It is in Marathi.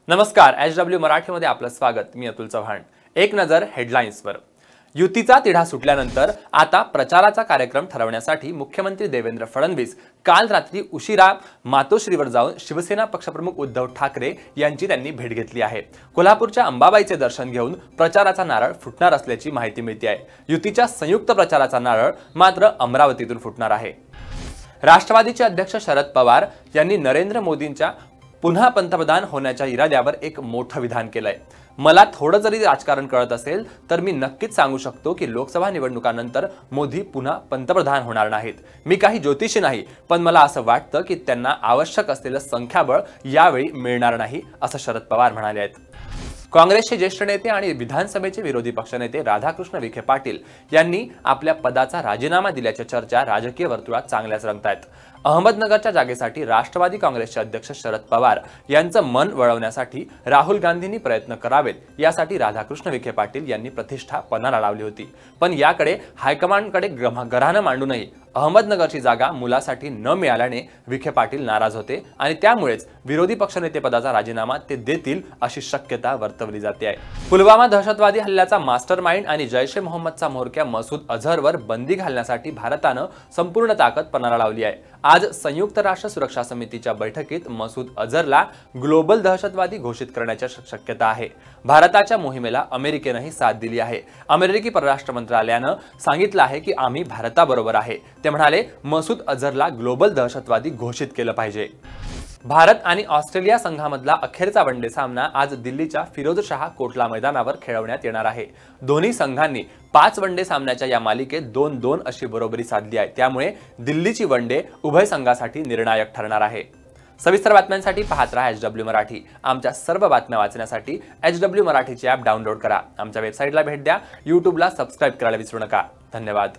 नमस्कार, HW मराठीमध्ये आपलं स्वागत। मी अतुल चव्हाण। एक नजर हेडलाईन्सवर। युतीचा तिढा सुटल्यानंतर आता प्रचाराचा कार्यक्रम ठरवण्यासाठी मुख्यमंत्री देवेंद्र फडणवीस काल रात्री उशिरा मातोश्रीवर जाऊन शिवसेना पक्षप्रमुख उद्धव ठाकरे यांची त्यांनी भेट घेतली आहे। कोल्हापूरच्या अंबाबाईचे दर्शन घेऊन प्रचाराचा नारळ फुटणार असल्याची माहिती मिळते आहे। युतीच्या संयुक्त प्रचाराचा नारळ मात्र अमरावतीतून फुटणार आहे। राष्ट्रवादीचे अध्यक्ष शरद पवार यांनी नरेंद्र मोदींच्या पुन्हा पंतप्रधान होण्याच्या इराद्यावर एक मोठं विधान केलंय। मला थोडं जरी राजकारण कळत असेल तर मी नक्कीच सांगू शकतो की लोकसभा निवडणुकांनंतर मोदी पुन्हा पंतप्रधान होणार नाहीत। मी काही ज्योतिषी नाही, पण मला असं वाटतं की त्यांना आवश्यक असलेलं संख्याबळ यावेळी मिळणार नाही, असं शरद पवार म्हणाले आहेत। काँग्रेसचे ज्येष्ठ नेते आणि विधानसभेचे विरोधी पक्षनेते राधाकृष्ण विखे पाटील यांनी आपल्या पदाचा राजीनामा दिल्याच्या चर्चा राजकीय वर्तुळात चांगल्याच रंगतायत। अहमदनगरच्या जागेसाठी राष्ट्रवादी काँग्रेसचे अध्यक्ष शरद पवार यांचं मन वळवण्यासाठी राहुल गांधींनी प्रयत्न करावेत, यासाठी राधाकृष्ण विखे पाटील यांनी प्रतिष्ठा पणाला लावली होती। पण याकडे हायकमांडकडे गऱ्हाणं मांडूनही अहमदनगरची जागा मुलासाठी न मिळाल्याने विखे पाटील नाराज होते आणि त्यामुळेच विरोधी पक्षनेते पदाचा राजीनामा ते देतील अशी शक्यता वर्तवली जाते आहे। पुलवामा दहशतवादी हल्ल्याचा मास्टरमाइंड आणि जैश ए मोहम्मदचा म्होरक्या मसूद अझहरवर बंदी घालण्यासाठी भारतानं संपूर्ण ताकद पणाला लावली आहे। आज संयुक्त राष्ट्र सुरक्षा समितीच्या बैठकीत मसूद अझहरला ग्लोबल दहशतवादी घोषित करण्याची शक्यता आहे। भारताच्या मोहिमेला अमेरिकेनंही साथ दिली आहे। अमेरिकी परराष्ट्र मंत्रालयानं सांगितलं आहे की आम्ही भारताबरोबर आहे। ते म्हणाले, मसूद अझहरला ग्लोबल दहशतवादी घोषित केलं पाहिजे। भारत आणि ऑस्ट्रेलिया संघामधला अखेरचा वनडे सामना आज दिल्लीच्या फिरोजशाह कोटला मैदानावर खेळवण्यात येणार आहे। दोन्ही संघांनी 5 वनडे सामन्याच्या या मालिकेत 2-2 अशी बरोबरी साधली आहे। त्यामुळे दिल्लीची वनडे उभय संघासाठी निर्णायक ठरणार आहे। सविस्तर बातम्यांसाठी पाहत रहा HW मराठी। आमच्या सर्व बातम्या वाचण्यासाठी HW मराठीचे ॲप डाउनलोड करा। आमच्या वेबसाईटला भेट द्या। यूट्यूबला सबस्क्राइब करायला विसरू नका। धन्यवाद।